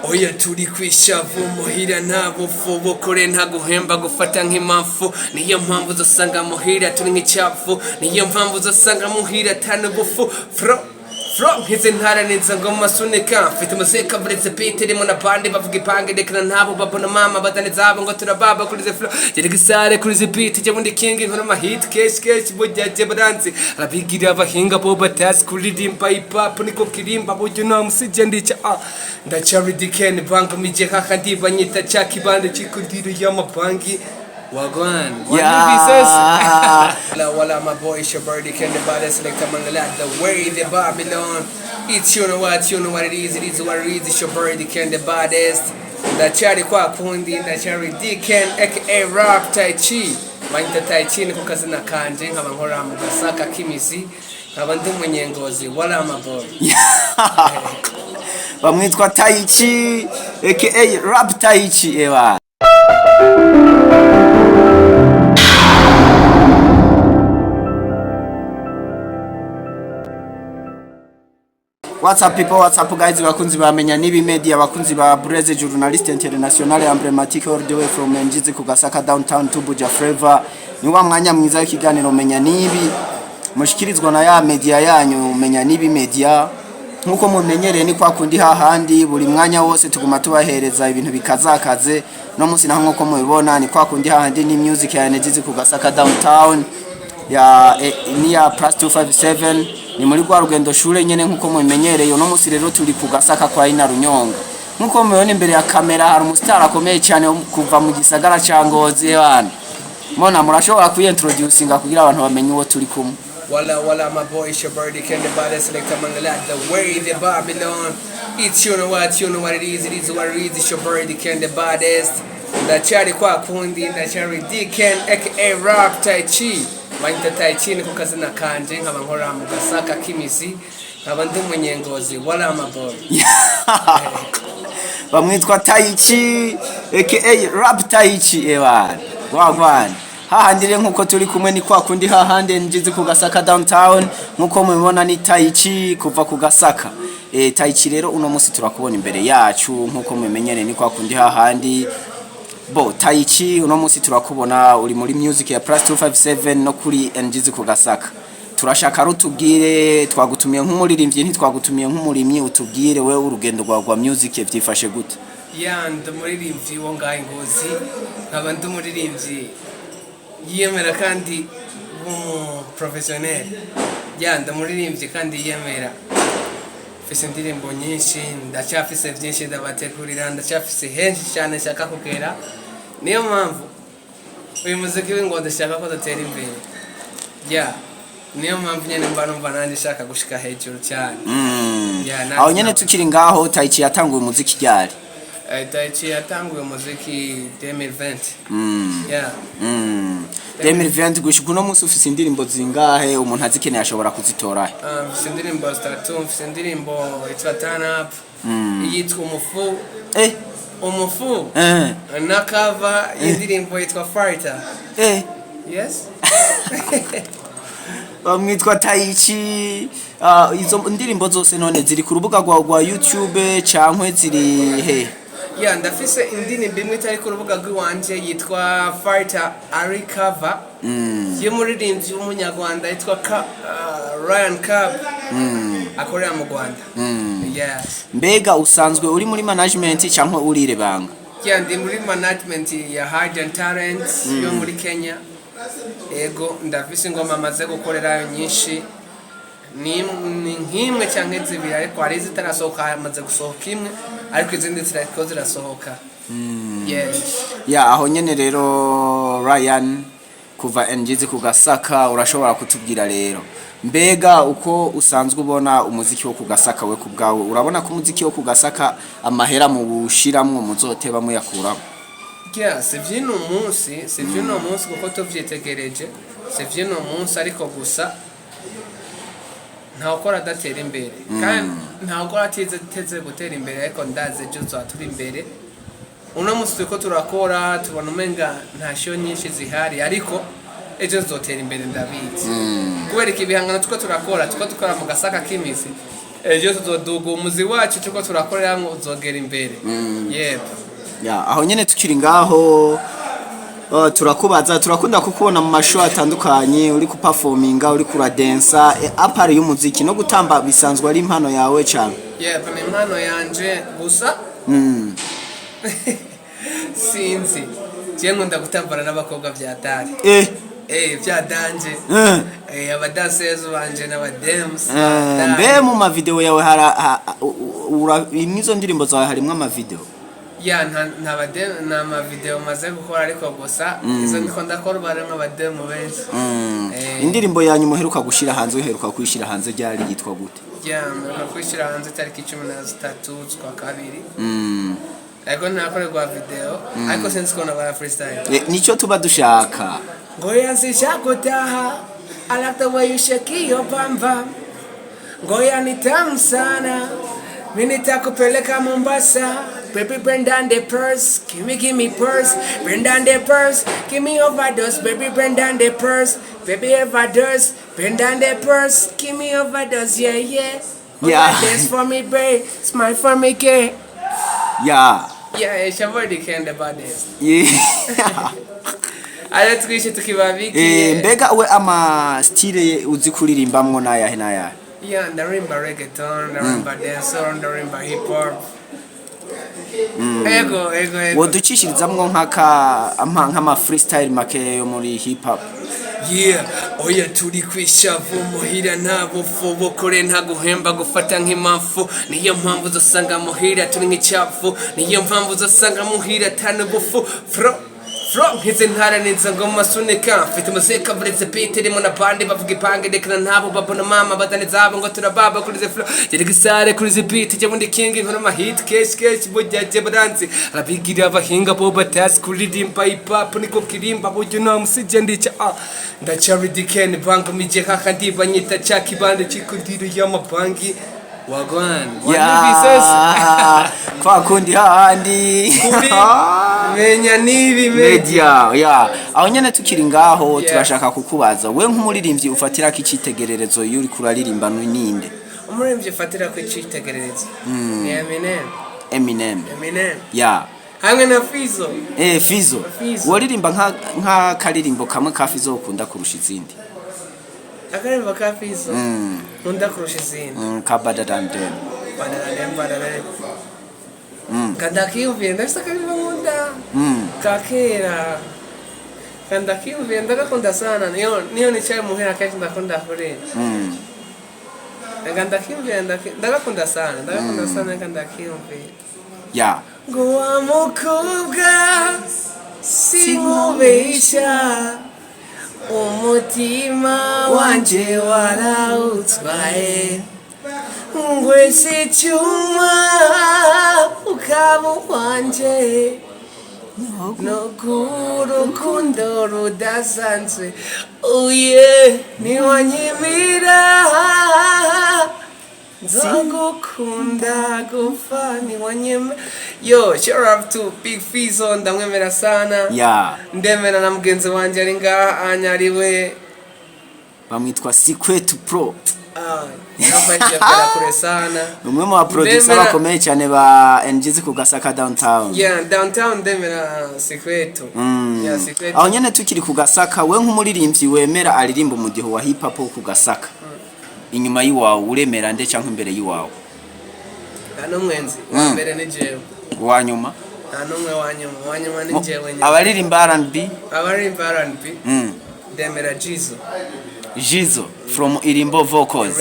oya turi kwishavu muhira nta bufu bukore nta guhemba gufata nk'impamvu niyo mpamvu uzosanga muhira turi nk'icyavu niyo mpamvu uzosanga muhira tanu bufu From hizi ntara neza ngo masunika mfite museka buretse Peter mu napande bavuga ipange dekana ntabo babona mama badandaza abo ngo turababa kuri ze flow jere gisare kuri ze beat je bundi king nkora ma hit cash bujyaje baranzi arabigira abahinga bo batasi kuri rimba hip hop niko kirimba bujye no musije ndica ndachari diken bank mije kaka ndibanyita cha kibande cikudiro y'amabanki Wagwan, yeah. Wala my boy, it's your birdie, can the body select among the lad, the way the Babylon. It's you know what it is what it is, it's your birdie, can the baddest. The Chari Kwa Kundi, the Chari Deacon, aka Rap Taï-Chi. Mainta Taï-Chi, ni kukazina kanje, haba nkora mu Kugasaka kimisi, haba ndi umunyengozi, wala my boy. Bamwitwa Taï-Chi, aka Rap Taï-Chi, ewa. What's up people, what's up guys, bakunzi bamenya nibi media, bakunzi ba Breze journalist international emblematic all the way from Njizi Kugasaka downtown to Buja Flavor. Ni wa mwanya mwiza w'ikiganiro menya nibi mushikirizwa na ya media yanyu menya nibi media. Nkuko mumenyereye ni kwa kundi hahandi buri mwanya wose tuguma tubahereza ibintu bikazakaze. No musi naho nkuko mubibona ni kwa kundi hahandi ni music ya Njizi Kugasaka downtown ya ni ya plus 257 ni muri gwa rugendo shure nyene nkuko mumenyereye uno musi rero turi Kugasaka kwa ina Runyonga nkuko mubibona imbere ya kamera hari umustar akomeye cyane kuva mu gisagara ca Ngozi bana mona murashobora kuintroducinga kugira abantu bamenye uwo turi kumwe Wala my boy, it's your birdie, can the body select among the lad, the way the Babylon. It's you know what it is what it is, it's your birdie, can the baddest. The Chari Kwa Kundi, the Chari Deacon, aka Rap Taï-Chi. Mainta Taï-Chi ni kukazina kanje, haba nkora mu Kugasaka kimisi, haba ndi umunyengozi, wala my boy. Bamwitwa Taï-Chi, aka Rap Taï-Chi, ewa. Wagwan. Hahandire nkuko turi kumwe ni kwa kundi hahande Njizi Kugasaka downtown nkuko mubibona ni Taï-Chi kuva Kugasaka. Taï-Chi rero uno musi turakubona imbere yacu nkuko mumenyene ni kwa kundi hahandi. Bo Taï-Chi uno musi turakubona uri muri music ya plus 257 no kuri Njizi Kugasaka. Turashaka rutubwire twagutumiye nk'umuririmbyi ntitwagutumiye nk'umurimyi utubwire we urugendo rwa music byifashe gute. Ya ndumuririmbyi wo ngaye Ngozi nkaba ndumuririmbyi yemera kandi professionnel ya ndamuririmbye kandi yemera fise indirimbo nyinshi ndacyafise byinshi ndabategurira ndacyafise henshi cyane shaka kugera niyo mpamvu uyu muziki w'ingo ndashaka ko datera imbere ya niyo mpamvu nyene mba numva nandi shaka gushika hejuru cyane aho nyene tukiri ngaho Taï-Chi yatanguye umuziki ryari Taï-Chi yatanguye umuziki 2020 yeah 2020 gushika uno musi ufise indirimbo zingahe umuntu azikeneye ashobora kuzitora ufise indirimbo zitatu ufise indirimbo itwa turn up yitwa umufu na cover y'indirimbo yitwa fighter yes bamwitwa Taï-Chi izo ndirimbo zose none ziri ku rubuga rwa YouTube cankwe ziri he ya ndafise indirimbo imwe itari ku rubuga rw'iwanje yitwa fighter ari cover y'umuririmbyi w'umunyarwanda yitwa Ryan Cab akorera mu Rwanda yes mbega usanzwe uri muri management cankwe urire banga ya ndi muri management ya Hidden Talents yo muri Kenya ego ndafise ingoma amaze gukorera nyinshi ni nkimwe cyangwa zibiri ariko ari zitarasohoka amaze gusohoka imwe ariko izindi zirako zirasohoka yes ya aho nyene rero Ryan kuva Njizi Kugasaka urashobora kutubwira rero mbega uko usanzwe ubona umuziki wo Kugasaka we kubgawe urabona ko umuziki wo Kugasaka amahera mu bushiramwe muzoteba muyakura yeah sevino munsi kuko tuvyitegereje sevino munsi ariko gusa ntakora datera imbere kandi ntakora teze gutera imbere ariko ndaze cyo turi imbere uno musi ko turakora tubona umenga nta show nyinshi zihari ariko ejo zotera imbere ndabizi kubera ibihangano tuko turakora mu Gasaka kimisi ejo tuzoduga umuzi wacu tuko turakoreramwo uzogera imbere. Yego. Ya aho nyene tukiri ngaho turakubaza turakunda kukubona mu mashow atandukanye uri ku performinga uri kura dancer apart y'umuziki no gutamba bisanzwe ari impano yawe cyane. Yego ni impano yanje gusa. Sinzi. Je nkunda gutambara n'abakobwa vyatari. Vyadanje. Abadandaza banje n'abadems. Mbe mu ma video yawe imizo ndirimbo zawe harimwo ama video. Ya nta ma video maze gukora ariko gusa izo ndiko ndakora barimo abademo benshi. Indirimbo yanyu muheruka gushira hanze uheruka kwishira hanze ryari yitwa gute? Ya muheruka kwishira hanze tariki 13 z'ukwa kabiri. Ariko nakorerwa video ariko sinzi ko nabara freestyle. Nico tuba dushaka. Ngoya sishakutaha I like the way you shake your bam bam. Ngoya ni tamu sana mimi nitakupeleka Mombasa. Baby bring down the purse, give me purse. Bring down the purse, give me overdose. Baby bring down the purse, baby overdose. Bring down the purse, give me overdose. Yeah. Dance for me, babe. Smile for me, kid. Yeah, it's your body can't about this. Yeah. Ale twishe tukibabiki. Mbega we ama style uzi kuririmbamwo naya. Yeah, ndarimba reggaeton, ndarimba dancehall, ndarimba hip hop. Ego. Woducishirizamwo nk'ama freestyle make yo muri hip hop. Yeah, oya turi kwishavu muhira ntabo fobo kore ntaguhemba gufata nk'impamvu niyo mpamvu uzosanga muhira turi nk'icyavu niyo mpamvu uzosanga muhira tano bufu From his ntara neza ngo masunika mfite museka buretse Peter mo na bande bavuga ipange dekana ntabo babona mama badandaza abo ngo turababa kuri ze flow yeri gisare kuri ze beat je bundi king nkora ma hit cash bujyaje baranzi arabigira abahinga bo batas kuri dimpa hip hop niko kirimba bujyo no musije ndica ndachari diken bango mije kaka ndibanyita cyakibande cikundiro y'amabangi wagwan kwa kundi handi menya nibi media ya aho nyene tukiri ngaho turashaka kukubaza we nk'umuririmbyi ufatira ko icitegererezo yuri kuraririmba ninde umuririmbyi ufatira ko icitegererezo ni Eminem ya hamwe na Fizo Fizo waririmba nka karirimbo kamwe ka Fizo ukunda kurusha izindi akarimba ka Fizo nkunda kurusha izindi kabadadandem Kandakiyumviye ndashakarimba nkunda kakera kandakiyumviye ndagakunda sana niyo nicaye muhira kenshi ndakunda kure kandakiyumviye ndagakunda sana kandakiyumviye ya ngo wa mukobwa sinkubesha umutima wanje warawutwaye ngwese cyuma ukaba wanje no kurukundo rudasanzwe niwanyimira nzagukunda gufa niwanyimira shout out to Big Fizo ndamwemera sana ndemera na mugenzi wanje ari ngaha anyariwe bamwitwa Secret Pro umwe mu producer bakomeye cyane ba NGZ Kugasaka downtown. Downtown ndemera Secret. Secret. Aho nyene tukiri Kugasaka we nk'umuririmbyi wemera aririmba umudiho wa hip hop Kugasaka. Inyuma yiwawe uremera nde cyangwa imbere yiwawe? Hano mwenzi mbere ni jewe. Wanyuma? Hano wanyuma ni jewe. Abaririmba R&B? Abaririmba R&B. Ndemera Jizo from Irimbo Vocals.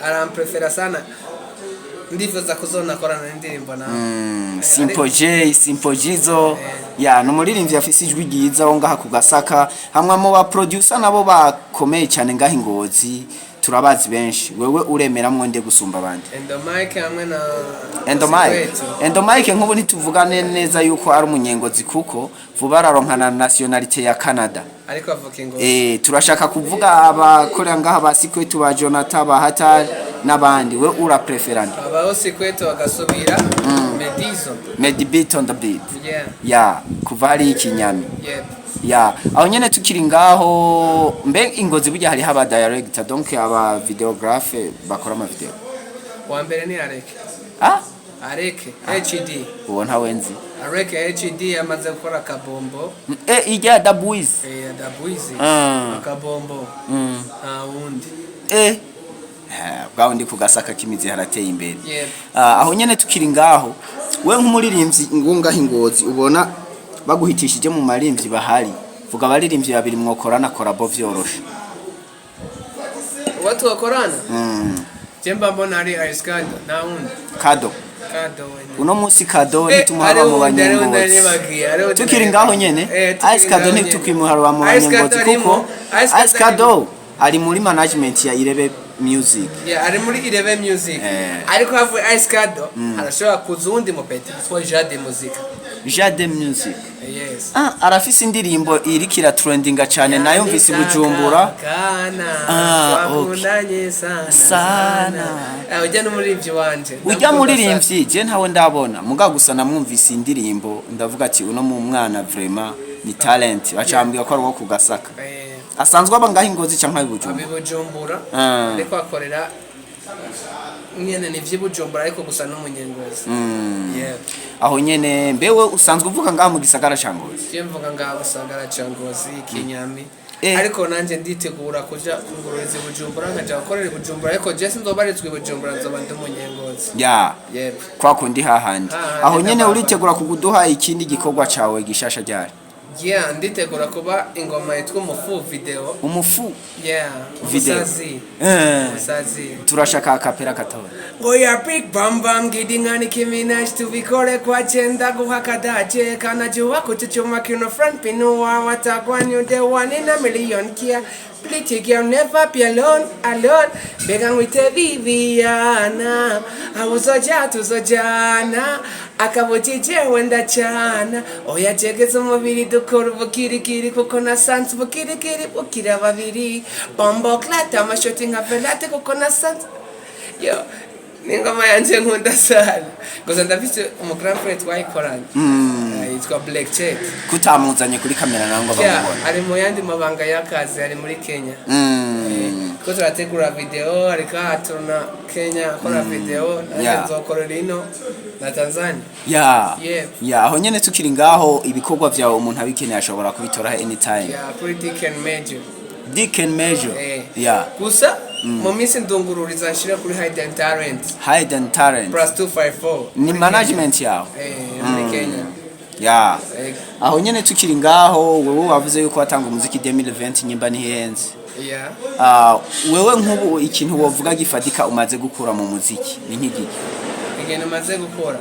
Aramprefera sana. Ndifuza kuzona korana n'indirimbo na Simple Jizo. N'umuririmbyi afise ijwi ryiza wo ngaha Kugasaka. Hamwe mu ba producer nabo bakomeye cyane ngaha Ingozi. Turabazi benshi. Wewe uremeramwo nde gusumba abandi? Endomike hamwe na Endomike nk'ubu ntituvugane neza yuko ari umunyengozi kuko vuba araronkana nationality ya Canada. Ariko avuka Ingozi. Turashaka kuvuga abakorera ngaha ba Sikwetu ba Jonathan ba Hatari n'abandi we ura preferant. Abaho Sikwetu agasubira Medizo. Medibit on the beat. Yeah. Kuva hari ikinyami. ya aho nyene tukiri ngaho mbe ingozi burya hari haba director donc aba videographe bakora ama video wa mbere ni Areke Areke HD uwo ntawenzi Areke HD amaze gukora kabombo ijya da buiz da buiz kabombo wundi bwaho ndi kugasaka kimizi harateye imbere aho nyene tukiri ngaho we nk'umuririmbyi ngungaho ingozi ubona baguhitishije mu marimvyi bahari vuga abaririmbyi babiri mwokorana korabo vyoroshe watu wakorana jemba mbona ari Iskado na wundi Kado uno musi Kado nitumuhaba mu banyengozi tukiri ngaho nyene Iskado nitukimuhaba mu banyengozi kuko Iskado ari muri management ya Irebe Music ari muri Irebe Music ariko havu Iskado arashobora kuzundi mu peti for Jade Music Jade Music yes arafise indirimbo irikira trendinga cyane nayo mvise Bujumbura wakundanye sana ujya no muri ivyo wanje ujya muririmbyi je ntawe ndabona muga gusa namwumvise indirimbo ndavuga ati uno mu mwana vraiment ni talent bacambwiye ko ari wo kugasaka asanzwe abangaho ingozi canke Bujumbura ariko akorera nyene ni vy'Ibujumbura ariko gusa no munyengozi aho nyene mbewe usanzwe uvuga ngaho mu gisagara ca Ngozi je mvuga ngaho gisagara ca Ngozi Kinyami ariko nanje nditegura kuja kungururiza Bujumbura nkaja gukorera Bujumbura ariko je sinzobarizwe Bujumbura nzoba ndi munyengozi kwa kundi hahandi aho nyene uritegura kuguduha ikindi gikorwa cawe gishasha ryari nditegura kuba ingoma yitwa umufu video video musazi turashaka akapera katora ngo ya big bam bam gidingani kiminash tubikore kwa chenda guhakadaje kana juwa kuchuchuma kino front pinuwa watakwanyu the one in a million kia Pretty girl never be alone began with a Viviana awuzoja tuzojana akabotije wenda cyana oya jegeze umubiri dukora ubukirikiri kuko nasanze ubukirikiri bukira babiri bombo klata amashoti nka velate kuko nasanze yo ningoma yanje nkunda sana gusa ndafite grand frère twayikoranye yitwa Black Check kutamuzanye kuri kamera nango bamubona ari mu yandi mabanga y'akazi ari muri Kenya ko turategura video ariko atuna Kenya akora video nzokorera ino na Tanzania aho nyene tukiri ngaho ibikorwa vyawe umuntu abikeneye ashobora kubitora anytime kuri Dick and Major gusa mu minsi ndungururiza nshira kuri Hidden Talent plus 254 ni management yawe muri Kenya aho nyene tukiri ngaho wewe wavuze yuko watanga umuziki 2020 nyimba ni henze wewe nk'ubu ikintu wovuga gifatika umaze gukura mu muziki ni nk'igiki igene maze gukora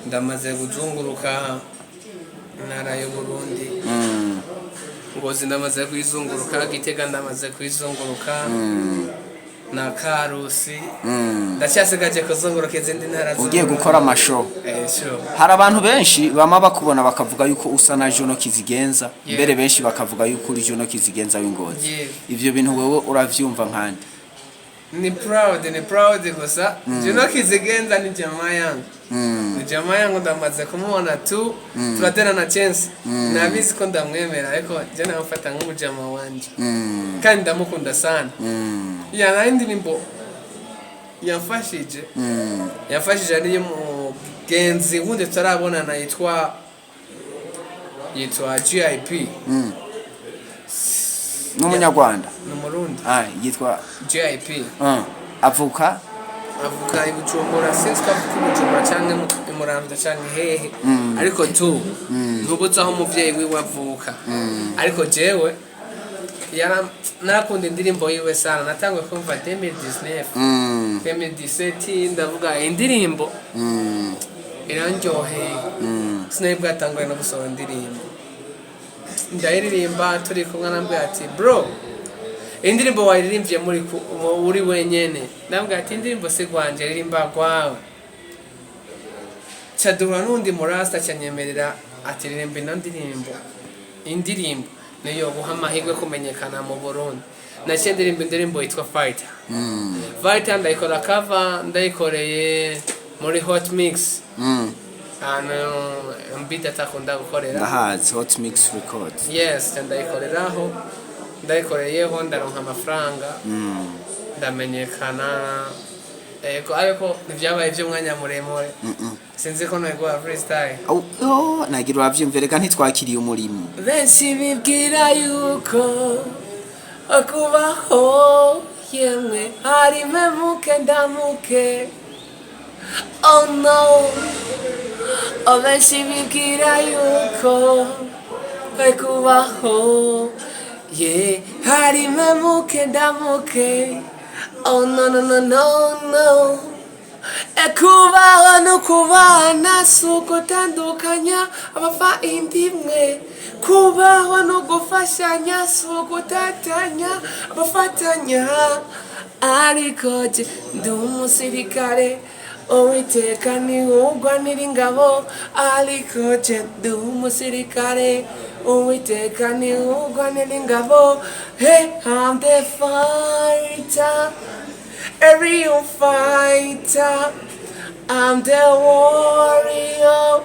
ndamaze kuzunguruka ntara yo Burundi Ngozi ndamaze kwizunguruka Gitega ndamaze kwizunguruka na Karusi ndacyasigaje kuzunguruka izindi ntara ugiye gukora amashow hari abantu benshi bama bakubona bakavuga yuko usa na Juno Kizigenza mbere benshi bakavuga yuko uri Juno Kizigenza w'Ingozi ivyo bintu wewe uravyumva nkande ni proud gusa Juno Kizigenza ni jamaa yangu ndamaze kumubona tu turatera na chance nabizi ko ndamwemera ariko je namufata nk'umujama wanje kandi ndamukunda sana nandi nimbo yafashije ari mugenzi wundi tutarabona na yitwa GIP n'umunyarwanda n'umurundi yitwa GIP avuka Ibujumbura since ko Ibujumbura cyangwa Muramvya cyangwa hehe ariko tu ntubutse aho umuvyeyi wiwe avuka ariko jewe nakunda indirimbo yiwe sana natangwe kumva 2017 ndavuga indirimbo iranjoheye sinabwo atangwe no gusoma indirimbo ndayiririmba turi kumwe nambwe ati bro indirimbo waririmbye uri wenyene nambwe ati indirimbo se gwanje ririmba kwawe cadura nundi murasta cyanyemerera ati ririmbe no indirimbo niyo guha amahirwe kumenyekana mu Burundi naciye ndirimba indirimbo yitwa Fighter ndayikora cover ndayikoreye muri Hot Mix mbita takunda gukorera ndahazi hot mix record. yes ndayikoreraho ndayikoreyeho ndaronka amafaranga ndamenyekana ariko ntivyabaye vy'umwanya muremure sinzi ko noyego wa freestyle nagira uravyumve reka ntitwakiriye umurimo benshi bibwira yuko akubaho yemwe hari memuke ndamuke oh no benshi bibwira yuko akubaho hari memuke ndamuke oh no no no no no kubaho no kubana suko tandukanya abava indimwe kubaho no gufashanya suko tatanya abafatanya ariko je ndi umusirikare Uwiteka ni ugwanira ingabo ariko je ndi umusirikare Uwiteka ni ugwanira ingabo hey I'm the fighter a real fighter I'm the warrior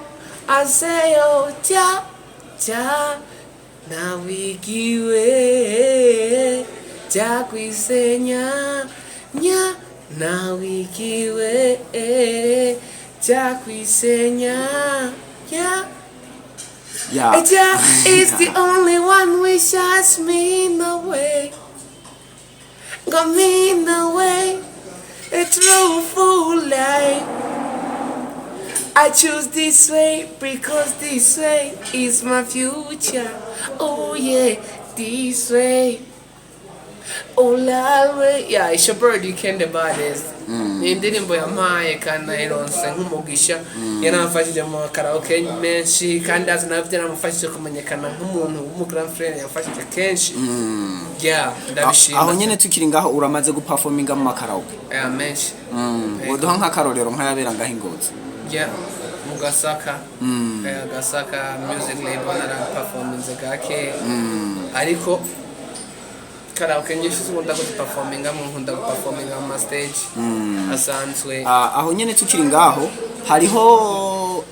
I say oh ja ja nawigiwe ja kwisenya nya nawigiwe ja kwisenya yeah ja is the only one which shines me in the way got me in the way a truthful life I choose this way because this way is my future oh yeah this way oh la way yeah it's your bird you can't buy this indirimbo yampaye kana ironse nk'umugisha yanafashije mu karaoke menshi kandi azinavye namufashije kumenyekana nk'umuntu w'umugrand friend yafashije kenshi yeah ndabishima aho nyene tukiri ngaho uramaze guperforminga mu karaoke menshi woduha nk'akarorero nk'ayabera ngaho ingozi yeah Kugasaka Kugasaka music label na performance gake ariko karaoke nyinshi zikunda guperforminga mu nkunda guperforminga mu stage asanzwe aho nyene tukiri ngaho hariho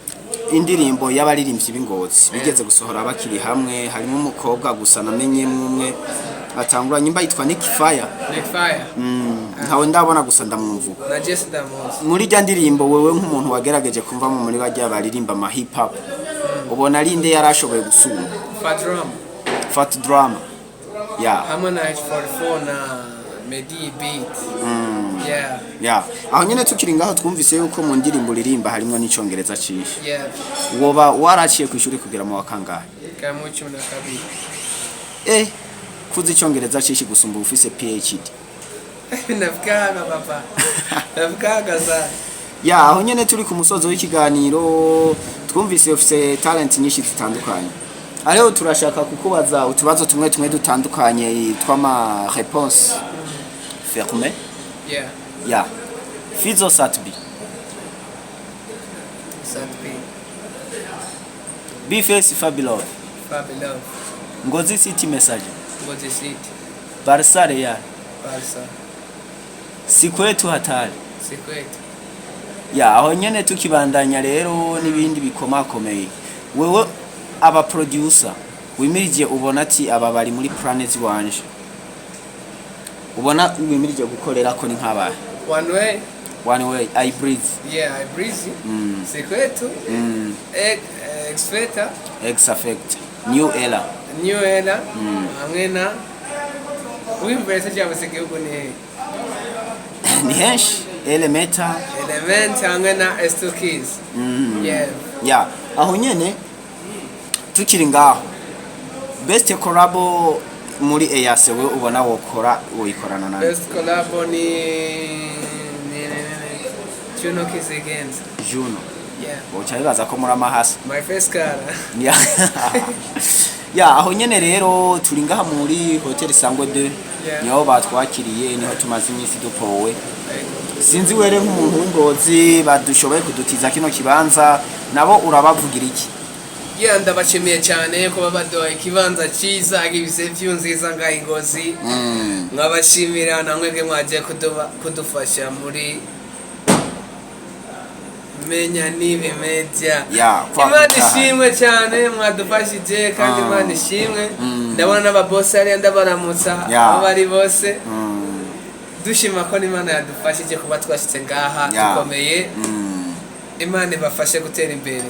indirimbo y'abaririmbyi b'ingozi bigeze gusohora bakiri hamwe harimo umukobwa gusa namenye umwe batangura nyimba yitwa Nick Fire ntawe ndabona gusa ndamwumvuka na Jesse Damosi muri rya ndirimbo wewe nk'umuntu wagerageje kumva mu muri bajya baririmba ama hip hop ubona ari nde yarashoboye gusuma Fat Drama yeah Harmonize 44 na Medi beat yeah aho nyene tukiri ngaho twumvise yuko mu ndirimbo ririmba harimo n'icongereza cishi yeah woba waraciye kwishuri kugera mu wakangahe kama 12 kuzi icongereza cishi gusumba ufise PhD nafikaga papa nafikaga za aho nyene turi ku musozo w'ikiganiro twumvise ufise talent nyinshi zitandukanye Ariho turashaka kukubaza utubazo tumwe dutandukanye twama réponse fermée yeah Fizo Satbi Bface Fabulous Ngozi City Message Barca Real Sikwetu hatari aho nyene tukibandanya rero nibindi bikomakomeye wewe aba producer wimirije ubona ati aba bari muri planet wanje ubona wimirije gukorera ko ni nk'abahe one way I breathe I breathe Sikwetu X effect new era amwena Umviriza cyangwa se gihugu ni henshi element amwena S2 Keys aho nyene tukiri ngaho best collab muri EAC we ubona woyikorana na best collab ni Juno Kizigenza Juno bochayibaza ko muri amahasa my first car aho nyene rero turi ngaha muri hotel Sangwe 2 niho batwakiriye niho tumaze iminsi dupowe sinzi were nk'umuntu w'ingozi badushoboye kudutiza kino kibanza nabo urabavugira iki ndabashimiye cyane ko babadoye ikibanza cyiza gibise vyunziza nga ingozi nkabashimira namwege mwaje kudufasha muri menya nibi media kwa Imana ishimwe cyane mwadufashije kandi Imana ishimwe ndabona n'ababosi ari ndabaramutsa abari bose dushima ko Imana yadufashije kuba twashitse ngaha dukomeye Imana ibafashe gutera imbere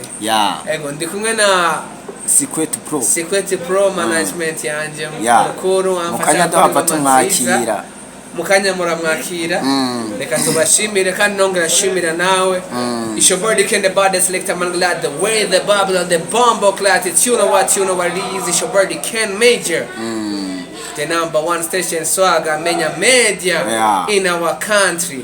ego ndi kumwe na Secret Pro management yanje mukuru amfasha duhava tumwakira mukanya muramwakira reka tubashimire kandi nongera shimira nawe ishobora kende bad selector man glad the way the bubble the bombo clat it's you know what it is ishobora can major the number one station swaga menya media in our country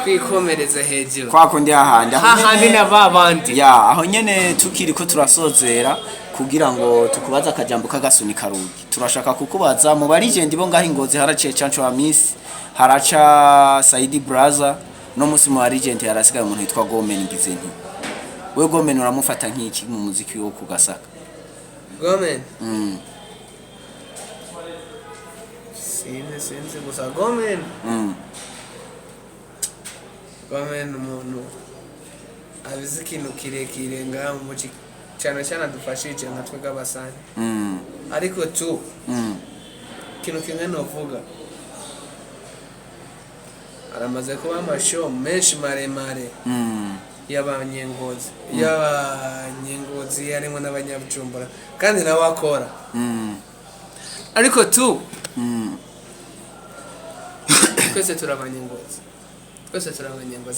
twikomereze hejuru kwako ndi hahandi na babandi aho nyene tukiri ko turasozera kugira ngo tukubaza akajambo kagasunika rugi turashaka kukubaza mu barigende bo ngaho Ingozi haraciye Chancho wa Miss haraca Saidi Brother no musi mu barigende harasigaye umuntu yitwa Gomen ngize nti we Gomen uramufata nk'iki mu muziki wo Kugasaka Gomen sinzi gusa Gomen Gomen umuntu abizi ikintu kirekire ngaho mu muci cyane dufashije nka twega abasani ariko tu kintu kimwe novuga aramaze kuba amashow menshi maremare y'abanyengozi harimo n'abanyabujumbura kandi nawe akora ariko tu twese turabanyengozi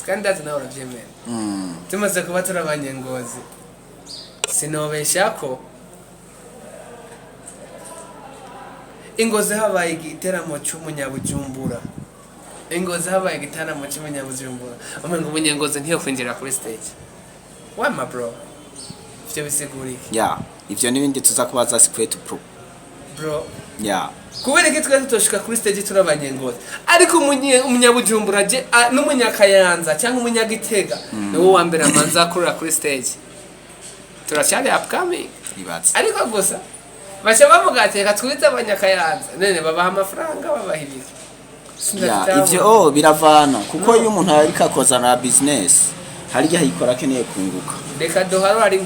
kandi ndazi nawe urabyemera tumaze kuba turabanyengozi sinobesha ko Ingozi habaye igiteramo cy'umunyabujumbura umengo umunyengozi ntiyo kwinjira kuri stage wama bro ivyo bisiguriki ivyo nibindi tuza kubaza Secret Pro bro kubera ko twese tutoshika kuri stage turabanyengozi ariko umunyabujumbura je n'umunyakayanza cyangwa umunyagitega niwo wa mbere amanza kurira kuri stage turachari upcoming ariko gusa basha bavuga ati reka twite abanyakayanza nene babaha amafaranga babahirika ivyo biravana kuko iyo umuntu ariko akozana business hari gihe yikora keneye kunguka reka doharo ari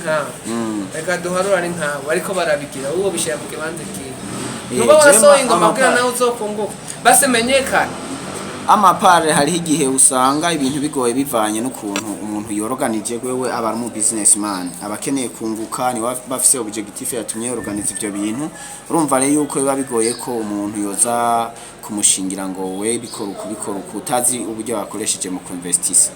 nkawe ariko barabigira uwo bishira mu kibanza kiwe nuba wasohoye ingoma kugira nawe uzokunguka base menyekana amapare hari igihe usanga ibintu bigoye bivanye n'ukuntu umuntu yoroganije gwewe aba mu businessman abakeneye kunguka ni bafise objectif yatumye organize ivyo bintu urumva rero yuko biba bigoye ko umuntu yoza kumushingira ngo we bikora utazi uburyo bakoresheje mu investis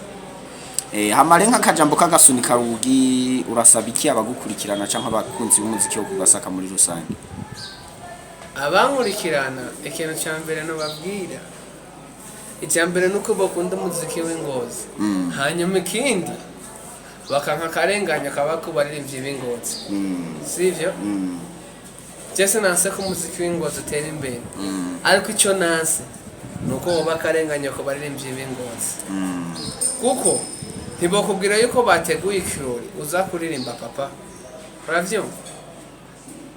hamare nk'akajambo kagasunika rugi urasaba iki abagukurikirana canke abakunzi b'umuziki wo Kugasaka muri rusange abankurikirana ikintu cyambere no babwira icyambere nuko bakunda umuziki w'Ingozi hanyuma ikindi bakanka karenganya kabakubaririmbye b'Ingozi sivyo Jesse nase ko umuziki w'Ingozi utera imbere ariko icyo nase nuko bakarenganya ko baririmbye b'Ingozi kuko ntibokubwira yuko bateguye ikirori uza kuririmba papa uravyumva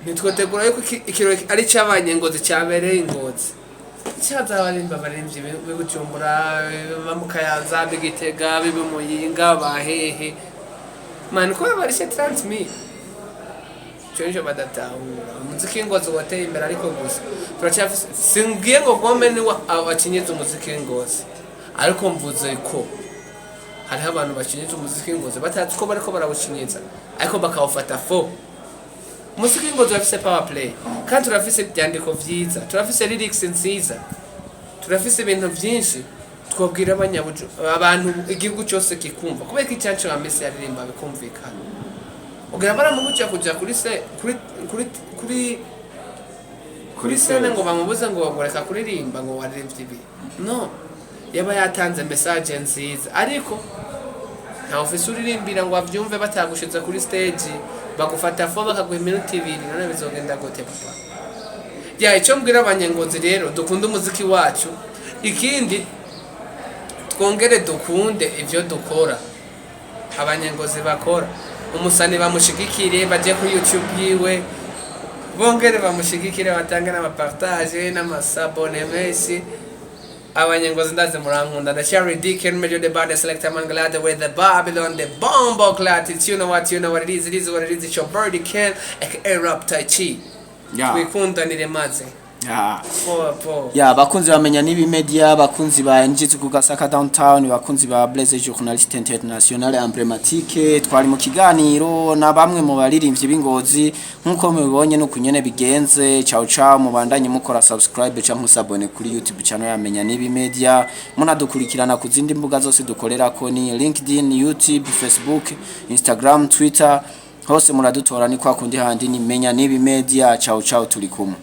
nitwotegura yuko ikirori ari cy'abanyengozi cyabereye Ingozi cyaza barimba baririmbye b'Ubujumbura bamukayanza b'Igitega b'Imuyinga bahehe man ko barishe 30,000 cyo badatahura umuziki w'Ingozi wateye imbere ariko gusa turacyafise singiye ngo Komini abakinyeze umuziki w'Ingozi ariko mvuze ko hariho abantu bakinyeze umuziki w'Ingozi batazi ko bariko barawukinyeza ariko bakawufata fo umuziki w'Ingozi urafise power play kandi turafise ibyandiko vyiza turafise lyrics nziza turafise ibintu byinshi twobwira abantu igihugu cyose kikumva kubera icyancu amese yaririmba bikumvikana ugira baramugucya kuja kuri sene ngo bamubuze ngo bagoreka kuririmba ngo waririmbye ibi no yaba yatanze message nziza ariko nta ofisi uririmbira ngo bavyumve batagushiza kuri stage bagufata fo bakaguha iminota 2 none bizogenda gute papa icyo mbwira abanyengozi rero dukunda umuziki wacu ikindi twongere dukunde ivyo dukora abanyengozi bakora umusani bamushigikire baje kuri YouTube yiwe bongere bamushigikire batange n'amapartage n'amasabone menshi abanyengozi ndaze murankunda the cherry deacon major the bad selector man glad with the Babylon the bombo clat it's you know what it is what it is it's your birdie can rap Taï-Chi twikundanire maze bakunzi bamenya nibi media bakunzi ba njitse Kugasaka downtown bakunzi ba Blaze journaliste international emblématique twari mu kiganiro na bamwe mu baririmbyi b'ingozi nkuko mubibonye no kunyene bigenze ciao mubandanye mukora subscribe canke musabone kuri YouTube channel yamenya nibi media munadukurikirana ku zindi mbuga zose dukorera ko ni LinkedIn, YouTube, Facebook, Instagram, Twitter hose muradutora ni kwa kundi handi ni menya nibi media ciao turi kumwe.